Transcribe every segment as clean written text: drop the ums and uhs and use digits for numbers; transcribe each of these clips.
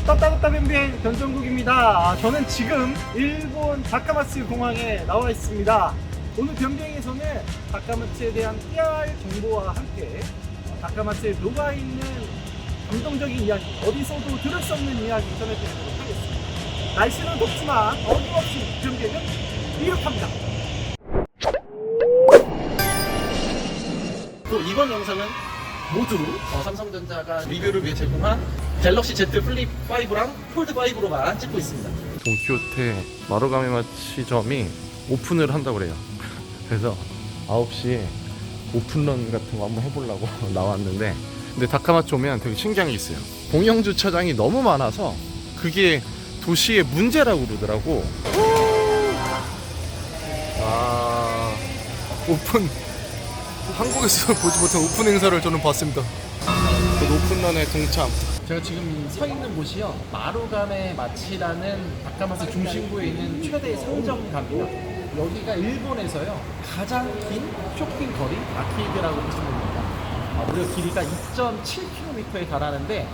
따따따따 뱀뱀 변정국입니다. 저는 지금 일본 다카마츠 공항에 나와 있습니다. 오늘 변비행에서는 다카마츠에 대한 깨알 정보와 함께 다카마츠에 녹아있는 감동적인 이야기, 어디서도 들을 수 없는 이야기 전해드리도록 하겠습니다. 날씨는 덥지만 어김없이 변비행은 이륙합니다. 또 이번 영상은 모두 삼성전자가 리뷰를 위해 제공한 갤럭시 Z 플립 5랑 폴드 5로만 찍고 있습니다. 돈키호테 마루가메마치점이 오픈을 한다고 그래요. 그래서 9시에 오픈런 같은 거 한번 해보려고 나왔는데, 근데 다카마츠 오면 되게 신기한 게 있어요. 공영 주차장이 너무 많아서 그게 도시의 문제라고 그러더라고. 오픈, 한국에서 보지 못한 오픈 행사를 저는 봤습니다. 그 오픈런에 동참. 제가 지금 서 있는 곳이요, 마루가메 마치라는 다카마츠 중심부에 있는 최대 상점가입니다. 여기가 일본에서요 가장 긴 쇼핑 거리, 아케이드라고 보시면 됩니다. 무려 길이가 2.7km에 달하는데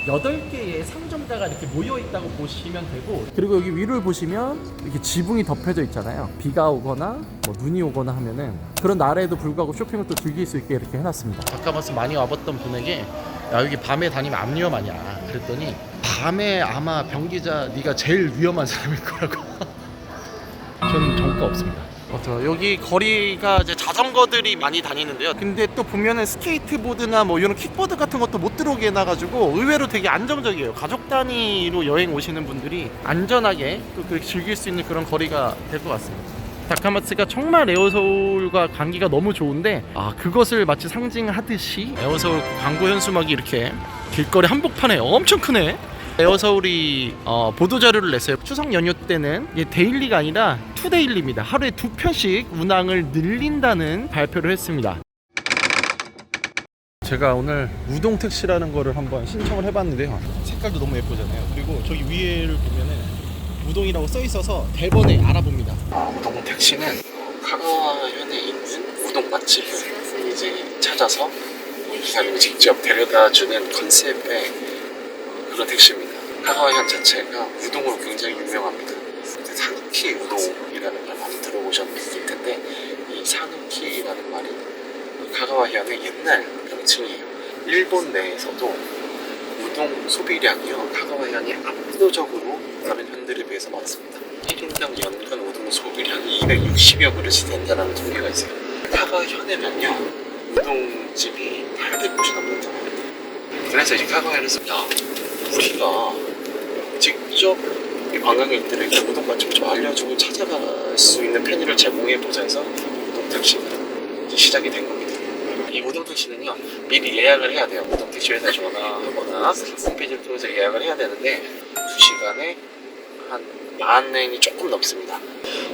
8개의 상점가가 이렇게 모여 있다고 보시면 되고, 그리고 여기 위를 보시면 이렇게 지붕이 덮여져 있잖아요. 비가 오거나 눈이 오거나 하면은 그런 날에도 불구하고 쇼핑을 또 즐길 수 있게 이렇게 해놨습니다. 다카마츠 많이 와봤던 분에게, 야 여기 밤에 다니면 안 위험하냐 그랬더니, 밤에 아마 변기자 네가 제일 위험한 사람일 거라고. 저는 정가 없습니다. 맞죠. 여기 거리가 이제 자전거들이 많이 다니는데요. 근데 또 보면은 스케이트보드나 뭐 이런 킥보드 같은 것도 못 들어오게 해놔가지고 의외로 되게 안정적이에요. 가족 단위로 여행 오시는 분들이 안전하게 또 그렇게 즐길 수 있는 그런 거리가 될 것 같습니다. 다카마츠가 정말 에어서울과 관계가 너무 좋은데, 그것을 마치 상징하듯이 에어서울 광고 현수막이 이렇게 길거리 한복판에 엄청 크네. 에어서울이 보도자료를 냈어요. 추석 연휴 때는 이게 데일리가 아니라 투데일리입니다. 하루에 2편씩 운항을 늘린다는 발표를 했습니다. 제가 오늘 우동 택시라는 거를 한번 신청을 해봤는데요. 색깔도 너무 예쁘잖아요. 그리고 저기 위에를 보면은 우동이라고 써 있어서 대번에 알아봅니다. 우동 택시는 카가와현에 있는 우동 맛집을 이제 찾아서 기사님이 직접 데려다주는 컨셉의 그런 택시입니다. 카가와현 자체가 우동으로 굉장히 유명합니다. 사누키 우동이라는 걸 많이 들어보셨을 텐데, 이 사누키라는 말이 카가와현의 옛날 명칭이에요. 일본 내에서도 우동 소비량이요, 카가와현이 압도적으로 다른 현들에 비해서 많습니다. 1인당 연간 우동 소비량이 260여 그릇이 된다는 통계가 있어요. 카가와현에는요, 우동집이 800곳이 넘는다고 합니다. 그래서 이제 카가와현에서 우리가 직접 관광객들에게 우동 맛집을 좀 알려주고 찾아갈 수 있는 편의를 제공해보자 해서 우동 택시가 이제 시작이 된 겁니다. 이 우동 택시는요, 미리 예약을 해야 돼요. 우동 택시 회사에 전화하거나 홈페이지를 통해서 예약을 해야 되는데, 2시간에 한 10,000엔이 조금 넘습니다.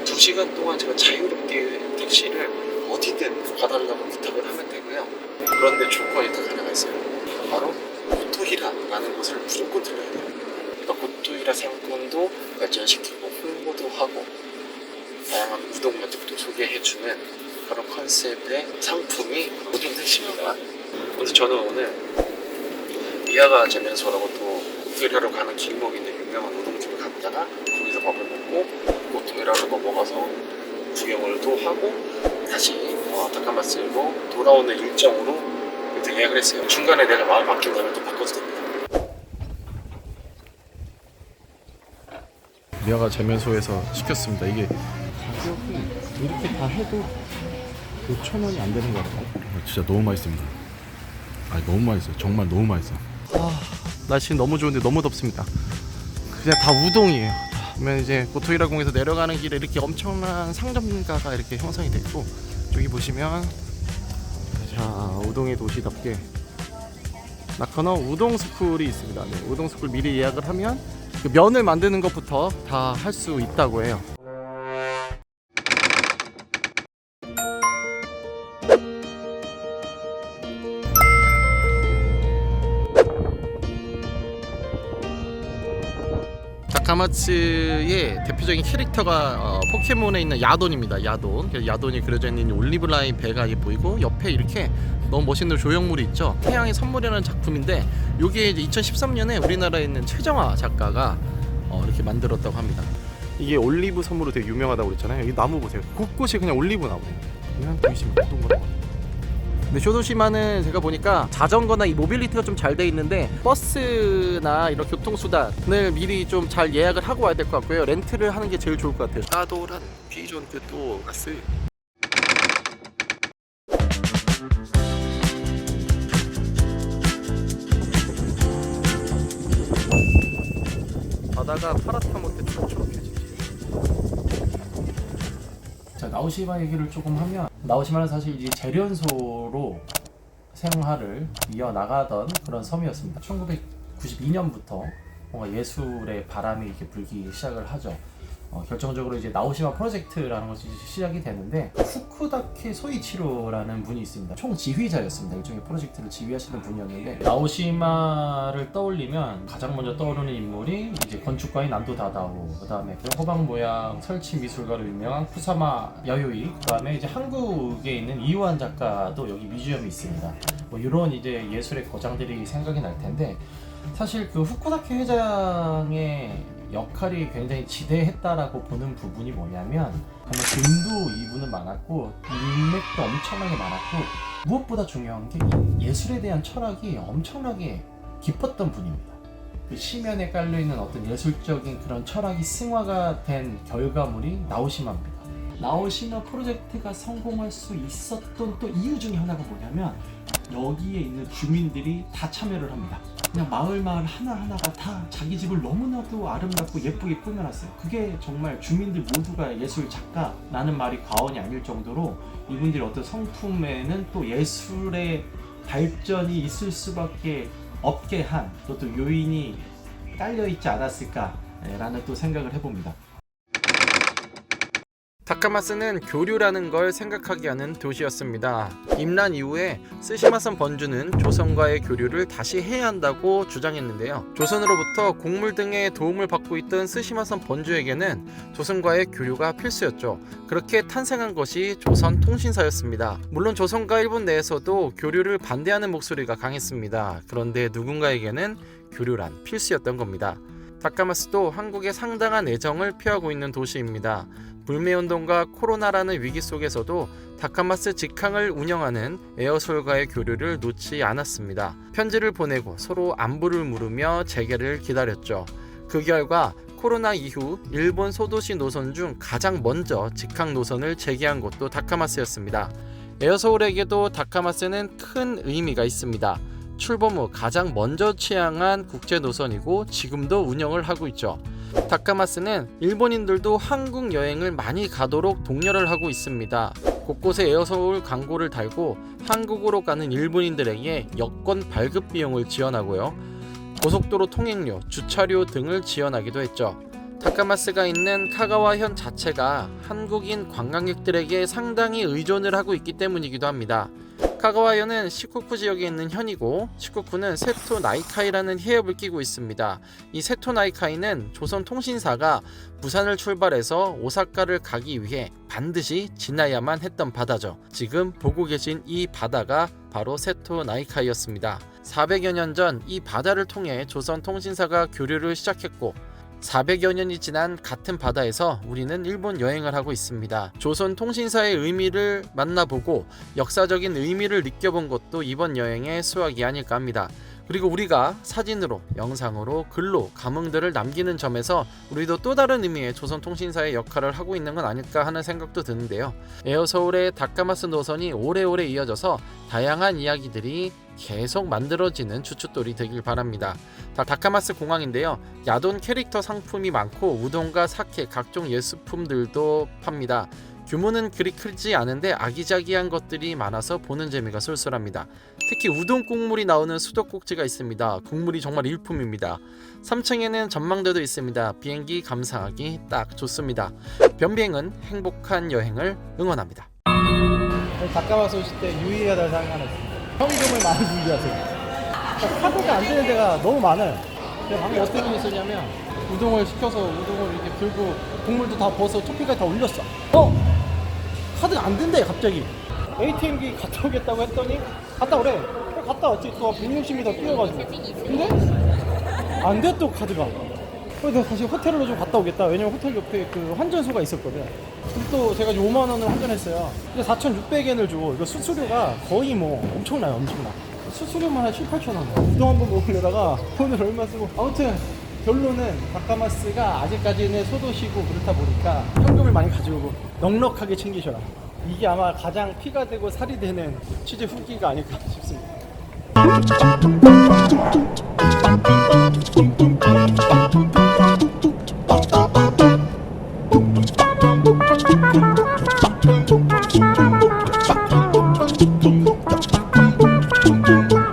2시간 동안 제가 자유롭게 택시를 어디든 가달라고 부탁을 하면 되고요. 그런데 조건이 딱 하나가 있어요. 바로 고토히라라는 곳을 무조건 들려야 돼요. 그러니까 고토히라 상권도 발전시키고 홍보도 하고 다양한 우동 맛집도 소개해주는 그런 컨셉의 상품이 우동 택시입니다. 그래서 저는 오늘 미야가 제면소라고 또 고토히라로 가는 길목에 있는 유명한 우동집을 갔다가 거기서 밥을 먹고 고토히라로 넘어가서 구경을 또 하고 다시 다카마츠로 돌아오는 일정으로 예약을 했어요. 중간에 내가 마음 바뀐다면 또 바꿔도 됩니다. 미야가 재면소에서 시켰습니다. 이게 가격이 이렇게 다 해도 5,000원이 안 되는 거 같아요. 진짜 너무 맛있습니다. 너무 맛있어요. 정말 너무 맛있어. 날씨는 너무 좋은데 너무 덥습니다. 그냥 다 우동이에요. 그러면 이제 고토히라 공에서 내려가는 길에 이렇게 엄청난 상점가가 이렇게 형성이 됐고, 저기 보시면 자, 우동의 도시답게 나카노 우동 스쿨이 있습니다. 네, 우동 스쿨 미리 예약을 하면 그 면을 만드는 것부터 다 할 수 있다고 해요. 다카마츠의 대표적인 캐릭터가 포켓몬에 있는 야돈입니다. 야돈. 그래서 야돈이 그려져 있는 올리브 라인 배가 보이고 옆에 이렇게 너무 멋있는 조형물이 있죠. 태양의 선물이라는 작품인데 이게 이제 2013년에 우리나라에 있는 최정화 작가가 이렇게 만들었다고 합니다. 이게 올리브 선물로 되게 유명하다고 그랬잖아요. 이 나무 보세요. 곳곳이 그냥 올리브 나무예요. 그냥 보이시면 동그랗고. 근데 쇼도시마는 제가 보니까 자전거나 이 모빌리티가 좀 잘 돼 있는데 버스나 이런 교통수단을 미리 좀 잘 예약을 하고 와야 될 것 같고요. 렌트를 하는 게 제일 좋을 것 같아요. 따돌한 피존 또 가스. 바다가 파랗다 못해 초록해지지. 자, 나오시마 얘기를 조금 하면 나오시마는 사실 이제 재련소로 생활을 이어나가던 그런 섬이었습니다. 1992년부터 뭔가 예술의 바람이 이렇게 불기 시작을 하죠. 결정적으로 이제 나오시마 프로젝트라는 것이 시작이 되는데 후쿠다케 소이치로라는 분이 있습니다. 총 지휘자였습니다. 일종의 프로젝트를 지휘하시는 분이었는데 나오시마를 떠올리면 가장 먼저 떠오르는 인물이 이제 건축가인 난도 다다오, 그 다음에 호박 모양 설치 미술가로 유명한 쿠사마 야요이, 그 다음에 이제 한국에 있는 이우한 작가도 여기 뮤지엄이 있습니다. 뭐 이런 이제 예술의 거장들이 생각이 날 텐데 사실 그 후쿠다케 회장의 역할이 굉장히 지대했다라고 보는 부분이 뭐냐면 정말 돈도 이분은 많았고 인맥도 엄청나게 많았고 무엇보다 중요한 게 이 예술에 대한 철학이 엄청나게 깊었던 분입니다. 그 시면에 깔려있는 어떤 예술적인 그런 철학이 승화가 된 결과물이 나오시마입니다. 나오시마 프로젝트가 성공할 수 있었던 또 이유 중에 하나가 뭐냐면 여기에 있는 주민들이 다 참여를 합니다. 그냥 마을 하나하나가 다 자기 집을 너무나도 아름답고 예쁘게 꾸며놨어요. 그게 정말 주민들 모두가 예술 작가라는 말이 과언이 아닐 정도로 이분들이 어떤 성품에는 또 예술의 발전이 있을 수밖에 없게 한 또 요인이 깔려있지 않았을까라는 또 생각을 해봅니다. 다카마스는 교류라는 걸 생각하게 하는 도시였습니다. 임란 이후에 스시마선 번주는 조선과의 교류를 다시 해야 한다고 주장했는데요. 조선으로부터 곡물 등의 도움을 받고 있던 스시마선 번주에게는 조선과의 교류가 필수였죠. 그렇게 탄생한 것이 조선 통신사였습니다. 물론 조선과 일본 내에서도 교류를 반대하는 목소리가 강했습니다. 그런데 누군가에게는 교류란 필수였던 겁니다. 다카마스도 한국에 상당한 애정을 표하고 있는 도시입니다. 불매운동과 코로나라는 위기 속에서도 다카마스 직항을 운영하는 에어솔과의 교류를 놓지 않았습니다. 편지를 보내고 서로 안부를 물으며 재개를 기다렸죠. 그 결과 코로나 이후 일본 소도시 노선 중 가장 먼저 직항 노선을 재개한 곳도 다카마스였습니다. 에어서울에게도 다카마스는 큰 의미가 있습니다. 출범 후 가장 먼저 취항한 국제 노선이고 지금도 운영을 하고 있죠. 다카마스는 일본인들도 한국 여행을 많이 가도록 독려를 하고 있습니다. 곳곳에 에어서울 광고를 달고 한국으로 가는 일본인들에게 여권 발급 비용을 지원하고요. 고속도로 통행료, 주차료 등을 지원하기도 했죠. 다카마스가 있는 카가와현 자체가 한국인 관광객들에게 상당히 의존을 하고 있기 때문이기도 합니다. 카가와현은 시코쿠 지역에 있는 현이고 시코쿠는 세토 나이카이라는 해협을 끼고 있습니다. 이 세토 나이카이는 조선 통신사가 부산을 출발해서 오사카를 가기 위해 반드시 지나야만 했던 바다죠. 지금 보고 계신 이 바다가 바로 세토 나이카이였습니다. 400여 년 전 이 바다를 통해 조선 통신사가 교류를 시작했고 400여 년이 지난 같은 바다에서 우리는 일본 여행을 하고 있습니다. 조선 통신사의 의미를 만나보고 역사적인 의미를 느껴본 것도 이번 여행의 수확이 아닐까 합니다. 그리고 우리가 사진으로, 영상으로, 글로 감흥들을 남기는 점에서 우리도 또 다른 의미의 조선 통신사의 역할을 하고 있는 건 아닐까 하는 생각도 드는데요. 에어서울의 다카마스 노선이 오래오래 이어져서 다양한 이야기들이 계속 만들어지는 주춧돌이 되길 바랍니다. 다카마스 공항인데요. 야돈 캐릭터 상품이 많고 우동과 사케, 각종 예술품들도 팝니다. 규모는 그리 크지 않은데 아기자기한 것들이 많아서 보는 재미가 쏠쏠합니다. 특히 우동 국물이 나오는 수도꼭지가 있습니다. 국물이 정말 일품입니다. 3층에는 전망대도 있습니다. 비행기 감상하기 딱 좋습니다. 변비행은 행복한 여행을 응원합니다. 다카마스 오실 때 유의해야 될 사항이 하나 있습니다. 현금을 많이 준비하세요. 카드가 안 되는 데가 너무 많아요. 제가 방금 어떤 일이 있었냐면 우동을 시켜서 우동을 이렇게 불고 국물도 다 부어서 토핑까지 다 올렸어. 카드가 안 된대 갑자기. ATM기 갔다 오겠다고 했더니 갔다 오래. 그래, 갔다 왔지. 또 160m 뛰어가지고. 근데 안 돼 또 카드가. 그래서 내가 다시 호텔로 좀 갔다 오겠다. 왜냐면 호텔 옆에 그 환전소가 있었거든. 근데 또 제가 이제 5만 원을 환전했어요. 근데 4,600엔을 주고 이거 수수료가 거의 뭐 엄청나요, 엄청나. 수수료만 한 7, 8천 원. 우동 한번 먹으려다가 돈을 얼마 쓰고. 아무튼 결론은 바카마스가 아직까지는 소도시고 그렇다 보니까 현금을 많이 가지고 넉넉하게 챙기셔라. 이게 아마 가장 피가 되고 살이 되는 취재 후기가 아닐까 싶습니다.